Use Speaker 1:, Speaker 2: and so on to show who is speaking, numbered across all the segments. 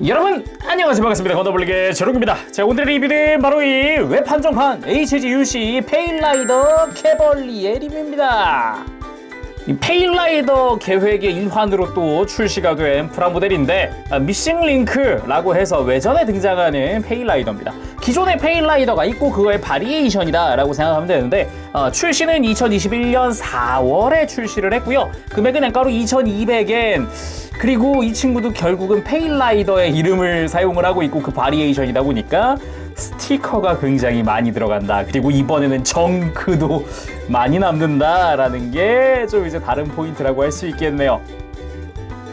Speaker 1: 여러분 안녕하세요, 반갑습니다. 건더블릭의 제롱입니다. 자, 오늘의 리뷰는 바로 이 웹한정판 HGUC 페일라이더 캐벌리의 리뷰입니다. 이 페일라이더 계획의 일환으로 또 출시가 된 프라모델인데 미싱 링크라고 해서 외전에 등장하는 페일라이더입니다. 기존의 페일라이더가 있고 그거의 바리에이션이다 라고 생각하면 되는데 출시는 2021년 4월에 출시를 했고요. 금액은 엔가로 2200엔. 그리고 이 친구도 결국은 페일라이더의 이름을 사용을 하고 있고 그 바리에이션이다 보니까 스티커가 굉장히 많이 들어간다. 그리고 이번에는 정크도 많이 남는다라는 게 좀 이제 다른 포인트라고 할 수 있겠네요.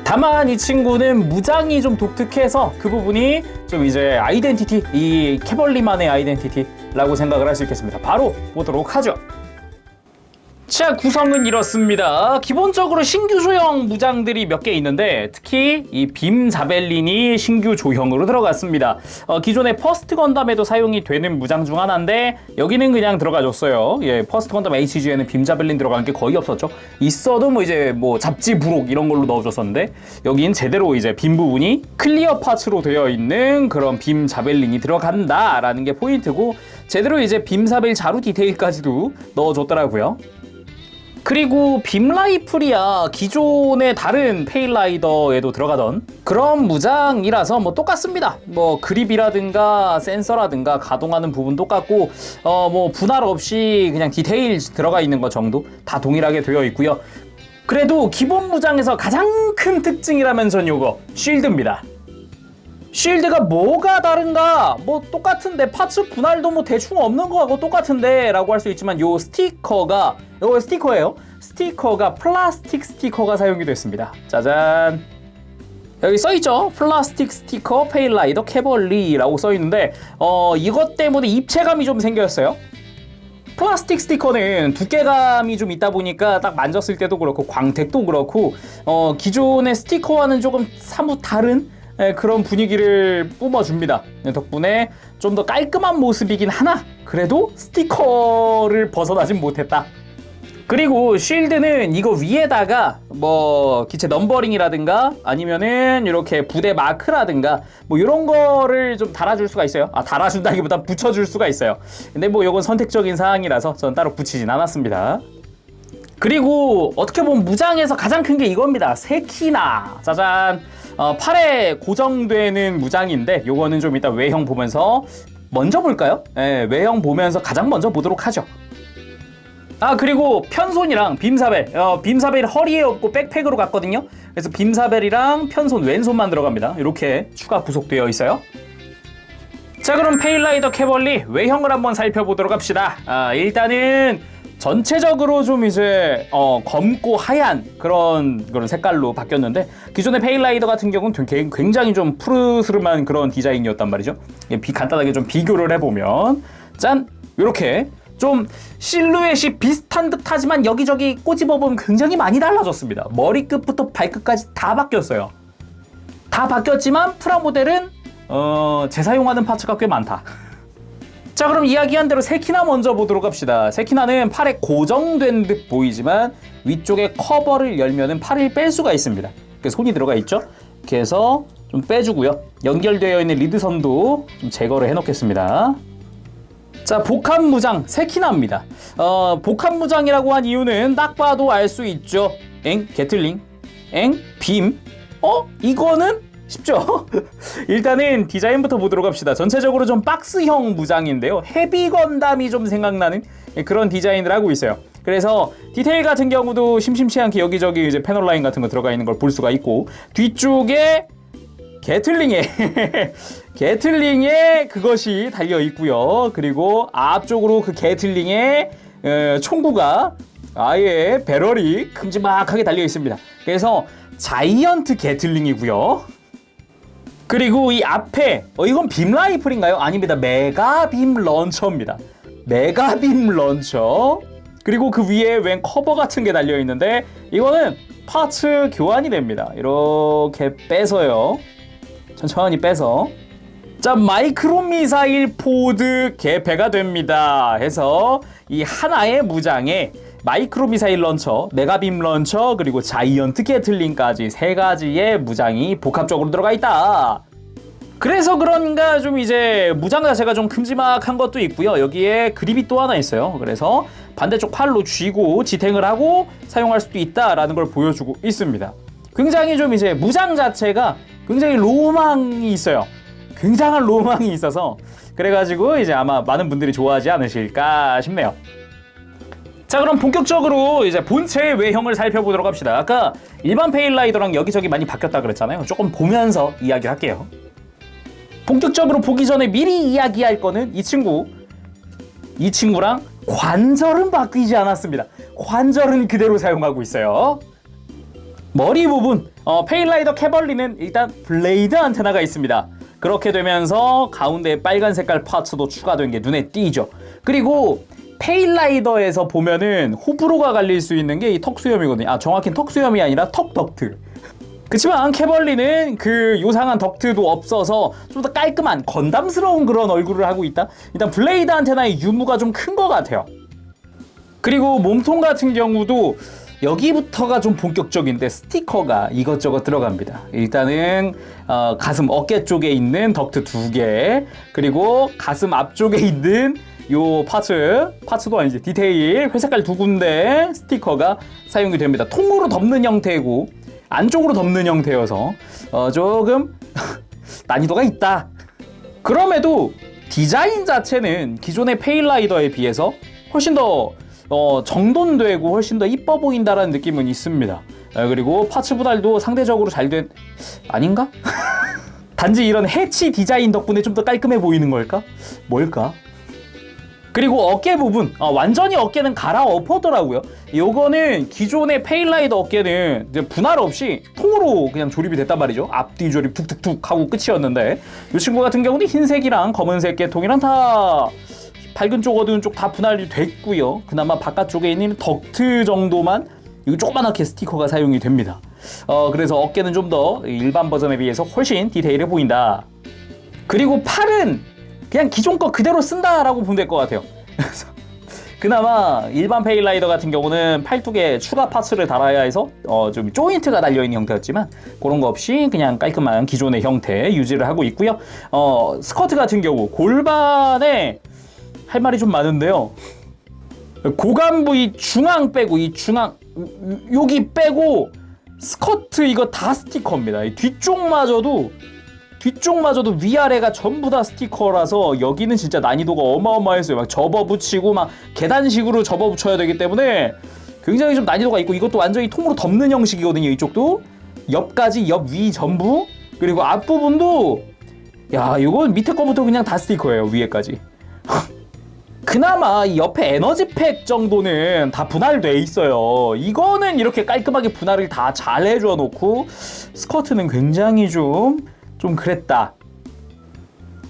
Speaker 1: 다만 이 친구는 무장이 좀 독특해서 그 부분이 좀 이제 아이덴티티, 이 캐벌리만의 아이덴티티라고 생각을 할 수 있겠습니다. 바로 보도록 하죠. 자, 구성은 이렇습니다. 기본적으로 신규 조형 무장들이 몇 개 있는데 특히 이 빔 자벨린이 신규 조형으로 들어갔습니다. 기존의 퍼스트 건담에도 사용이 되는 무장 중 하나인데 여기는 그냥 들어가줬어요. 예, 퍼스트 건담 HG에는 빔 자벨린 들어간 게 거의 없었죠. 있어도 뭐 이제 뭐 잡지 부록 이런 걸로 넣어줬었는데 여긴 제대로 이제 빔 부분이 클리어 파츠로 되어 있는 그런 빔 자벨린이 들어간다라는 게 포인트고 제대로 이제 빔 사벨 자루 디테일까지도 넣어줬더라고요. 그리고 빔 라이플이야 기존의 다른 페일라이더에도 들어가던 그런 무장이라서 뭐 똑같습니다. 뭐 그립이라든가 센서라든가 가동하는 부분 똑같고 뭐 분할 없이 그냥 디테일 들어가 있는 것 정도 다 동일하게 되어 있고요. 그래도 기본 무장에서 가장 큰 특징이라면 전 요거 쉴드입니다. 쉴드가 뭐가 다른가? 뭐 똑같은데 파츠 분할도 뭐 대충 없는 거하고 똑같은데 라고 할 수 있지만 요 스티커가 요거 스티커예요. 스티커가 플라스틱 스티커가 사용이 됐습니다. 짜잔. 여기 써있죠? 플라스틱 스티커 페일라이더 캐벌리라고 써있는데 이것 때문에 입체감이 좀 생겼어요. 플라스틱 스티커는 두께감이 좀 있다 보니까 딱 만졌을 때도 그렇고 광택도 그렇고 기존의 스티커와는 조금 사뭇 다른 그런 분위기를 뿜어줍니다. 덕분에 좀 더 깔끔한 모습이긴 하나 그래도 스티커를 벗어나진 못했다. 그리고 쉴드는 이거 위에다가 뭐 기체 넘버링이라든가 아니면은 이렇게 부대 마크라든가 뭐 이런 거를 좀 달아줄 수가 있어요. 달아준다기보다 붙여줄 수가 있어요. 근데 뭐 이건 선택적인 사항이라서 전 따로 붙이진 않았습니다. 그리고 어떻게 보면 무장에서 가장 큰 게 이겁니다. 세키나. 짜잔. 팔에 고정되는 무장인데 요거는 좀 이따 외형 보면서 먼저 볼까요? 네, 외형 보면서 가장 먼저 보도록 하죠. 그리고 편손이랑 빔사벨 빔사벨 허리에 없고 백팩으로 갔거든요. 그래서 빔사벨이랑 편손 왼손만 들어갑니다. 이렇게 추가 부속되어 있어요. 자, 그럼 페일라이더 캐벌리 외형을 한번 살펴보도록 합시다. 일단은 전체적으로 좀 이제 검고 하얀 그런 색깔로 바뀌었는데 기존의 페일라이더 같은 경우는 굉장히 좀 푸르스름한 그런 디자인이었단 말이죠. 간단하게 좀 비교를 해보면 짠! 이렇게 좀 실루엣이 비슷한 듯 하지만 여기저기 꼬집어보면 굉장히 많이 달라졌습니다. 머리끝부터 발끝까지 다 바뀌었어요. 다 바뀌었지만 프라모델은 재사용하는 파츠가 꽤 많다. 자, 그럼 이야기한 대로 세키나 먼저 보도록 합시다. 세키나는 팔에 고정된 듯 보이지만 위쪽에 커버를 열면은 팔을 뺄 수가 있습니다. 그래서 손이 들어가 있죠. 이렇게 해서 좀 빼주고요. 연결되어 있는 리드선도 좀 제거를 해놓겠습니다. 자, 복합무장 세키나입니다. 복합무장이라고 한 이유는 딱 봐도 알 수 있죠. 게틀링, 빔. 이거는 쉽죠? 일단은 디자인부터 보도록 합시다. 전체적으로 좀 박스형 무장인데요. 헤비 건담이 좀 생각나는 그런 디자인을 하고 있어요. 그래서 디테일 같은 경우도 심심치 않게 여기저기 이제 패널 라인 같은 거 들어가 있는 걸 볼 수가 있고 뒤쪽에 게틀링에 그것이 달려 있고요. 그리고 앞쪽으로 그 게틀링에 총구가 아예 배럴이 큼지막하게 달려 있습니다. 그래서 자이언트 게틀링이고요. 그리고 이 앞에 이건 빔 라이플인가요? 아닙니다. 메가빔 런처입니다. 메가빔 런처. 그리고 그 위에 웬 커버 같은 게 달려 있는데 이거는 파츠 교환이 됩니다. 이렇게 빼서요. 천천히 빼서 자, 마이크로 미사일 포드 개폐가 됩니다. 해서 이 하나의 무장에 마이크로 미사일 런처, 메가빔 런처, 그리고 자이언트 게틀링까지 세 가지의 무장이 복합적으로 들어가 있다. 그래서 그런가 좀 이제 무장 자체가 좀 큼지막한 것도 있고요. 여기에 그립이 또 하나 있어요. 그래서 반대쪽 팔로 쥐고 지탱을 하고 사용할 수도 있다라는 걸 보여주고 있습니다. 굉장히 좀 이제 무장 자체가 굉장히 로망이 있어요. 굉장한 로망이 있어서 그래가지고 이제 아마 많은 분들이 좋아하지 않으실까 싶네요. 자, 그럼 본격적으로 이제 본체의 외형을 살펴보도록 합시다. 아까 일반 페일라이더랑 여기저기 많이 바뀌었다 그랬잖아요. 조금 보면서 이야기를 할게요. 본격적으로 보기 전에 미리 이야기할 거는 이 친구랑 관절은 바뀌지 않았습니다. 관절은 그대로 사용하고 있어요. 머리 부분, 페일라이더 캐벌리는 일단 블레이드 안테나가 있습니다. 그렇게 되면서 가운데 빨간 색깔 파츠도 추가된 게 눈에 띄죠. 그리고 페일라이더에서 보면은 호불호가 갈릴 수 있는 게 이 턱수염이거든요. 정확히는 턱수염이 아니라 턱 덕트. 그치만 캐벌리는 그 요상한 덕트도 없어서 좀 더 깔끔한 건담스러운 그런 얼굴을 하고 있다. 일단 블레이드 안테나의 유무가 좀 큰 것 같아요. 그리고 몸통 같은 경우도 여기부터가 좀 본격적인데 스티커가 이것저것 들어갑니다. 일단은 가슴 어깨 쪽에 있는 덕트 2개, 그리고 가슴 앞쪽에 있는 요 파츠도 아니지, 디테일 회색깔 2군데 스티커가 사용이 됩니다. 통으로 덮는 형태고 안쪽으로 덮는 형태여서 조금 난이도가 있다. 그럼에도 디자인 자체는 기존의 페일라이더에 비해서 훨씬 더 정돈되고 훨씬 더 이뻐 보인다라는 느낌은 있습니다. 그리고 파츠 분할도 상대적으로 잘 된 아닌가? 단지 이런 해치 디자인 덕분에 좀 더 깔끔해 보이는 걸까? 뭘까? 그리고 어깨 부분, 완전히 어깨는 갈아엎었더라고요. 요거는 기존의 페일라이더 어깨는 이제 분할 없이 통으로 그냥 조립이 됐단 말이죠. 앞뒤 조립 툭툭툭 하고 끝이었는데 이 친구 같은 경우는 흰색이랑 검은색 계통이랑 다 밝은 쪽 어두운 쪽 다 분할이 됐고요. 그나마 바깥쪽에 있는 덕트 정도만 이거 조그맣게 스티커가 사용이 됩니다. 그래서 어깨는 좀 더 일반 버전에 비해서 훨씬 디테일해 보인다. 그리고 팔은 그냥 기존 거 그대로 쓴다라고 보면 될 것 같아요. 그래서 그나마 일반 페일라이더 같은 경우는 팔뚝에 추가 파츠를 달아야 해서 좀 조인트가 달려있는 형태였지만 그런 거 없이 그냥 깔끔한 기존의 형태 유지를 하고 있고요. 스커트 같은 경우 골반에 할 말이 좀 많은데요. 고관 부위 중앙 빼고 이 중앙 여기 빼고 스커트 이거 다 스티커입니다. 이 뒤쪽마저도 위아래가 전부 다 스티커라서 여기는 진짜 난이도가 어마어마했어요. 막 접어붙이고 막 계단식으로 접어붙여야 되기 때문에 굉장히 좀 난이도가 있고 이것도 완전히 통으로 덮는 형식이거든요. 이쪽도 옆까지 옆 위 전부 그리고 앞부분도 야 이건 밑에 거부터 그냥 다 스티커예요. 위에까지. 그나마 이 옆에 에너지팩 정도는 다 분할돼 있어요. 이거는 이렇게 깔끔하게 분할을 다 잘 해줘 놓고 스커트는 굉장히 좀 그랬다.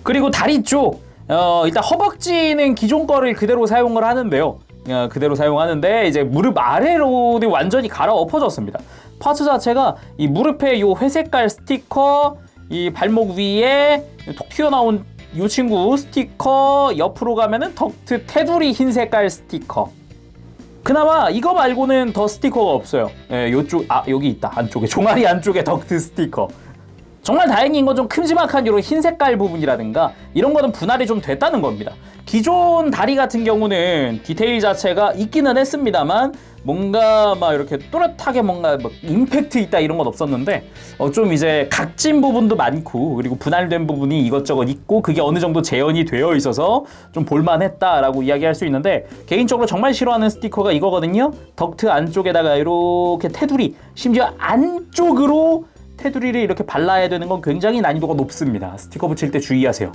Speaker 1: 그리고 다리 쪽 일단 허벅지는 기존 거를 그대로 사용을 하는데요. 그대로 사용하는데 이제 무릎 아래로 완전히 갈아엎어졌습니다. 파츠 자체가 이 무릎에 요 회색깔 스티커, 이 발목 위에 톡 튀어나온 이 친구 스티커, 옆으로 가면은 덕트 테두리 흰 색깔 스티커. 그나마 이거 말고는 더 스티커가 없어요. 요쪽 여기 있다. 안쪽에 종아리 안쪽에 덕트 스티커. 정말 다행인 건 좀 큼지막한 이런 흰 색깔 부분이라든가 이런 거는 분할이 좀 됐다는 겁니다. 기존 다리 같은 경우는 디테일 자체가 있기는 했습니다만 뭔가 막 이렇게 또렷하게 뭔가 막 임팩트 있다 이런 건 없었는데 좀 이제 각진 부분도 많고 그리고 분할된 부분이 이것저것 있고 그게 어느 정도 재현이 되어 있어서 좀 볼만했다라고 이야기할 수 있는데 개인적으로 정말 싫어하는 스티커가 이거거든요. 덕트 안쪽에다가 이렇게 테두리 심지어 안쪽으로 테두리를 이렇게 발라야 되는 건 굉장히 난이도가 높습니다. 스티커 붙일 때 주의하세요.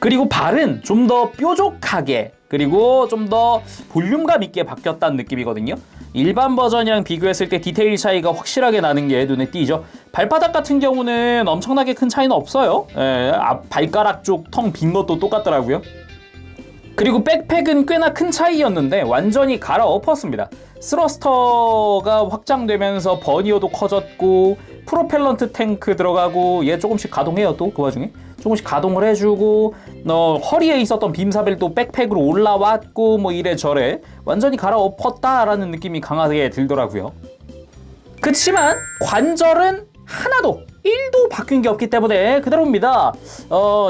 Speaker 1: 그리고 발은 좀 더 뾰족하게 그리고 좀 더 볼륨감 있게 바뀌었다는 느낌이거든요. 일반 버전이랑 비교했을 때 디테일 차이가 확실하게 나는 게 눈에 띄죠. 발바닥 같은 경우는 엄청나게 큰 차이는 없어요. 발가락 쪽 텅 빈 것도 똑같더라고요. 그리고 백팩은 꽤나 큰 차이였는데 완전히 갈아엎었습니다. 스러스터가 확장되면서 버니어도 커졌고 프로펠런트 탱크 들어가고 얘 조금씩 가동해요. 또 그 와중에 조금씩 가동을 해주고 허리에 있었던 빔사벨도 백팩으로 올라왔고 뭐 이래저래 완전히 갈아엎었다라는 느낌이 강하게 들더라고요. 그치만 관절은 하나도 1도 바뀐 게 없기 때문에 그대로입니다.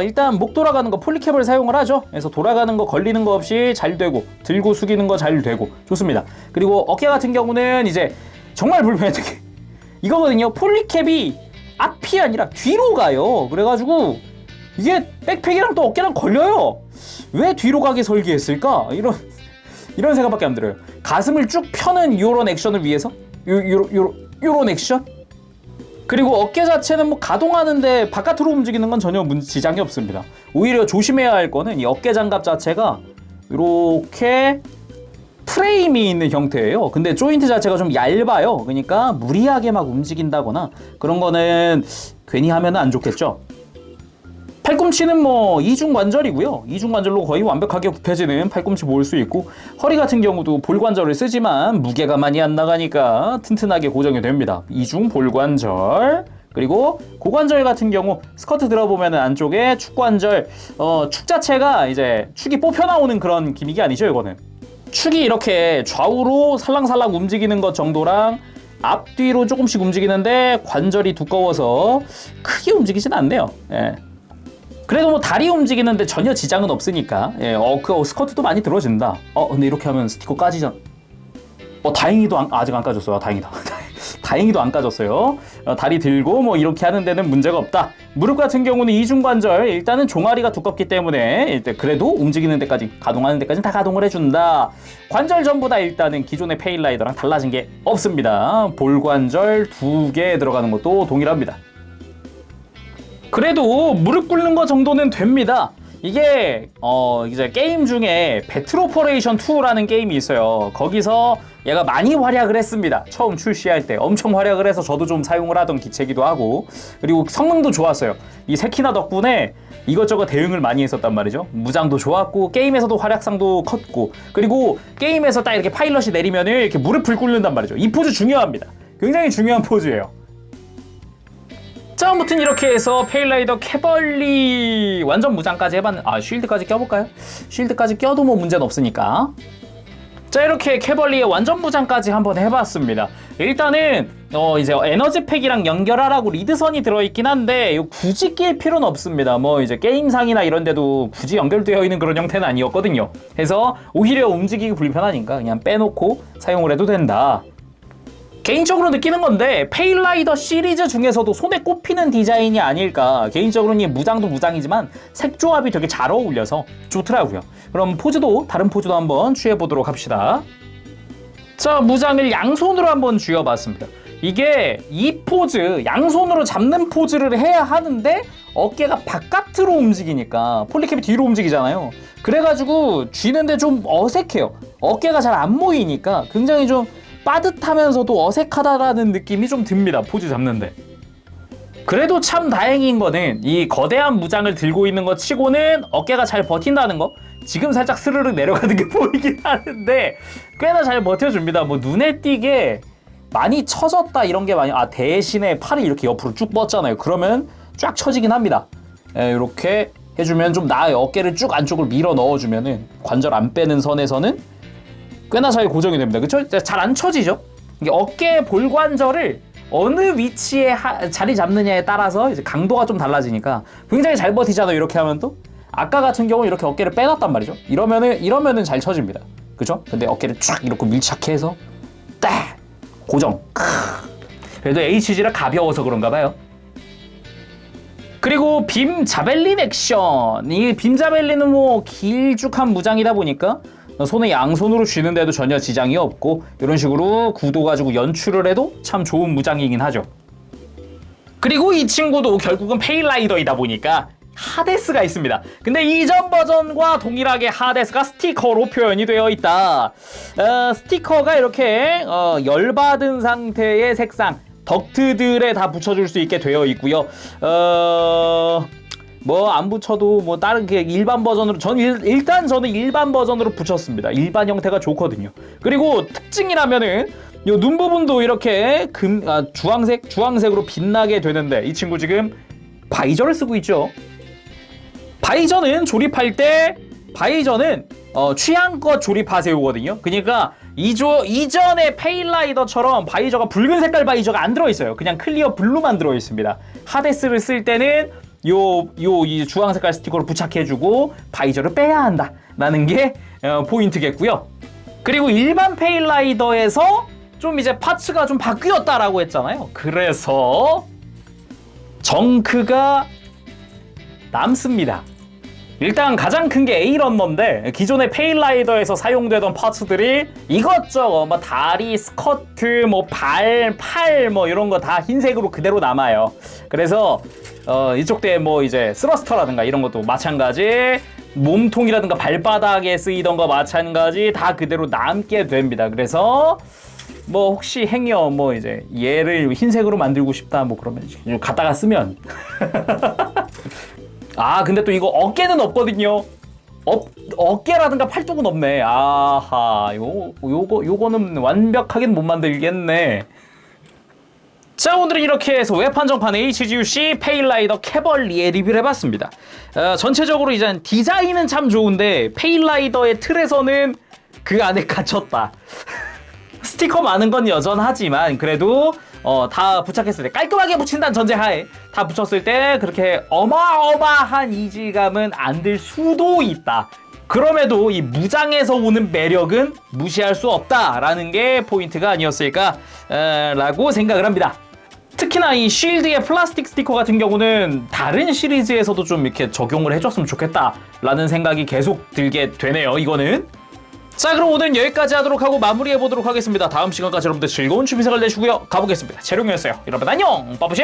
Speaker 1: 일단 목 돌아가는 거 폴리캡을 사용을 하죠. 그래서 돌아가는 거 걸리는 거 없이 잘 되고 들고 숙이는 거 잘 되고 좋습니다. 그리고 어깨 같은 경우는 이제 정말 불편했던 게 이거거든요. 폴리캡이 앞이 아니라 뒤로 가요. 그래가지고 이게 백팩이랑 또 어깨랑 걸려요. 왜 뒤로 가게 설계했을까? 이런 생각밖에 안 들어요. 가슴을 쭉 펴는 이런 액션을 위해서 요런 액션? 그리고 어깨 자체는 뭐 가동하는데 바깥으로 움직이는 건 전혀 지장이 없습니다. 오히려 조심해야 할 거는 이 어깨 장갑 자체가 이렇게 프레임이 있는 형태예요. 근데 조인트 자체가 좀 얇아요. 그러니까 무리하게 막 움직인다거나 그런 거는 괜히 하면 안 좋겠죠. 팔꿈치는 뭐 이중관절이고요. 이중관절로 거의 완벽하게 굽혀지는 팔꿈치 모을 수 있고, 허리 같은 경우도 볼관절을 쓰지만 무게가 많이 안 나가니까 튼튼하게 고정이 됩니다. 이중 볼관절. 그리고 고관절 같은 경우 스커트 들어보면 안쪽에 축관절, 축 자체가 이제 축이 뽑혀 나오는 그런 기믹이 아니죠. 이거는 축이 이렇게 좌우로 살랑살랑 움직이는 것 정도랑 앞뒤로 조금씩 움직이는데 관절이 두꺼워서 크게 움직이진 않네요. 예. 그래도 뭐 다리 움직이는데 전혀 지장은 없으니까. 예, 그 스커트도 많이 들어진다. 근데 이렇게 하면 스티커 까지잖아. 다행히도 아직 안 까졌어요. 다행이다. 다행히도 안 까졌어요. 다리 들고 뭐 이렇게 하는 데는 문제가 없다. 무릎 같은 경우는 이중관절, 일단은 종아리가 두껍기 때문에 일단 그래도 움직이는 데까지, 가동하는 데까지 다 가동을 해준다. 관절 전부 다 일단은 기존의 페일라이더랑 달라진 게 없습니다. 볼관절 2개 들어가는 것도 동일합니다. 그래도 무릎 꿇는 거 정도는 됩니다. 이게 이제 게임 중에 배틀 오퍼레이션 2라는 게임이 있어요. 거기서 얘가 많이 활약을 했습니다. 처음 출시할 때 엄청 활약을 해서 저도 좀 사용을 하던 기체기도 하고, 그리고 성능도 좋았어요. 이 세키나 덕분에 이것저것 대응을 많이 했었단 말이죠. 무장도 좋았고 게임에서도 활약상도 컸고, 그리고 게임에서 딱 이렇게 파일럿이 내리면 이렇게 무릎을 꿇는단 말이죠. 이 포즈 중요합니다. 굉장히 중요한 포즈예요. 자, 아무튼 이렇게 해서 페일라이더 캐벌리 완전 무장까지 해봤는데, 쉴드까지 껴볼까요? 쉴드까지 껴도 뭐 문제는 없으니까. 자, 이렇게 캐벌리의 완전 무장까지 한번 해봤습니다. 일단은 이제 에너지팩이랑 연결하라고 리드선이 들어있긴 한데 이거 굳이 낄 필요는 없습니다. 뭐 이제 게임상이나 이런 데도 굳이 연결되어 있는 그런 형태는 아니었거든요. 그래서 오히려 움직이기 불편하니까 그냥 빼놓고 사용을 해도 된다. 개인적으로 느끼는 건데 페일라이더 시리즈 중에서도 손에 꼽히는 디자인이 아닐까. 개인적으로는 이 무장도 무장이지만 색 조합이 되게 잘 어울려서 좋더라고요. 그럼 다른 포즈도 한번 취해보도록 합시다. 자, 무장을 양손으로 한번 쥐어봤습니다. 이게 이 포즈, 양손으로 잡는 포즈를 해야 하는데 어깨가 바깥으로 움직이니까 폴리캡이 뒤로 움직이잖아요. 그래가지고 쥐는데 좀 어색해요. 어깨가 잘 안 모이니까 굉장히 좀 빠듯하면서도 어색하다라는 느낌이 좀 듭니다. 포즈 잡는데. 그래도 참 다행인 거는 이 거대한 무장을 들고 있는 것 치고는 어깨가 잘 버틴다는 거. 지금 살짝 스르륵 내려가는 게 보이긴 하는데 꽤나 잘 버텨줍니다. 뭐 눈에 띄게 많이 처졌다 이런 게 많이, 대신에 팔이 이렇게 옆으로 쭉 뻗잖아요. 그러면 쫙 처지긴 합니다. 이렇게 해주면 좀 나아요. 어깨를 쭉 안쪽으로 밀어 넣어주면은 관절 안 빼는 선에서는 꽤나 잘 고정이 됩니다. 그쵸? 잘 안 처지죠? 이게 어깨 볼관절을 어느 위치에 자리 잡느냐에 따라서 이제 강도가 좀 달라지니까 굉장히 잘 버티잖아요. 이렇게 하면 또. 아까 같은 경우 이렇게 어깨를 빼놨단 말이죠. 이러면은 잘 처집니다. 그쵸? 근데 어깨를 쫙 이렇게 밀착해 해서 딱 고정. 그래도 HG라 가벼워서 그런가 봐요. 그리고 빔 자벨린 액션. 이 빔 자벨린은 뭐 길쭉한 무장이다 보니까 손에 양손으로 쥐는데도 전혀 지장이 없고 이런 식으로 구도 가지고 연출을 해도 참 좋은 무장이긴 하죠. 그리고 이 친구도 결국은 페일라이더이다 보니까 하데스가 있습니다. 근데 이전 버전과 동일하게 하데스가 스티커로 표현이 되어 있다. 스티커가 이렇게 열받은 상태의 색상 덕트들에 다 붙여줄 수 있게 되어 있고요. 뭐 안 붙여도 뭐 다른 게 일반 버전으로 일단 저는 일반 버전으로 붙였습니다. 일반 형태가 좋거든요. 그리고 특징이라면은 요 눈 부분도 이렇게 주황색으로 빛나게 되는데 이 친구 지금 바이저를 쓰고 있죠. 바이저는 조립할 때 취향껏 조립하세요거든요. 그러니까 이전의 페일라이더처럼 바이저가 붉은 색깔 바이저가 안 들어있어요. 그냥 클리어 블루만 들어있습니다. 하데스를 쓸 때는 이 주황 색깔 스티커를 부착해주고 바이저를 빼야 한다 라는 게 포인트겠고요. 그리고 일반 페일라이더에서 좀 이제 파츠가 좀 바뀌었다라고 했잖아요. 그래서 정크가 남습니다. 일단 가장 큰 게 에이런머인데 기존의 페일라이더에서 사용되던 파츠들이 이것저것 뭐 다리, 스커트, 뭐 팔 뭐 이런 거 다 흰색으로 그대로 남아요. 그래서 이쪽 대 뭐 이제 스러스터라든가 이런 것도 마찬가지, 몸통이라든가 발바닥에 쓰이던 거 마찬가지 다 그대로 남게 됩니다. 그래서 뭐 혹시 행여 뭐 이제 얘를 흰색으로 만들고 싶다 뭐 그러면 갖다가 쓰면 아 근데 또 이거 어깨는 없거든요. 어깨라든가 팔뚝은 없네. 아하 요거는 완벽하게는 못 만들겠네. 자, 오늘은 이렇게 해서 외판정판 HGUC 페일라이더 캐벌리에 리뷰를 해봤습니다. 전체적으로 이제 디자인은 참 좋은데 페일라이더의 틀에서는 그 안에 갇혔다. 스티커 많은 건 여전하지만 그래도 다 부착했을 때 깔끔하게 붙인다는 전제하에 다 붙였을 때 그렇게 어마어마한 이질감은 안 들 수도 있다. 그럼에도 이 무장에서 오는 매력은 무시할 수 없다라는 게 포인트가 아니었을까 라고 생각을 합니다. 특히나 이 쉴드의 플라스틱 스티커 같은 경우는 다른 시리즈에서도 좀 이렇게 적용을 해줬으면 좋겠다라는 생각이 계속 들게 되네요. 이거는. 자, 그럼 오늘은 여기까지 하도록 하고 마무리해보도록 하겠습니다. 다음 시간까지 여러분들 즐거운 취미생활 되시고요. 가보겠습니다. 재룡이었어요. 여러분 안녕! 빠부시!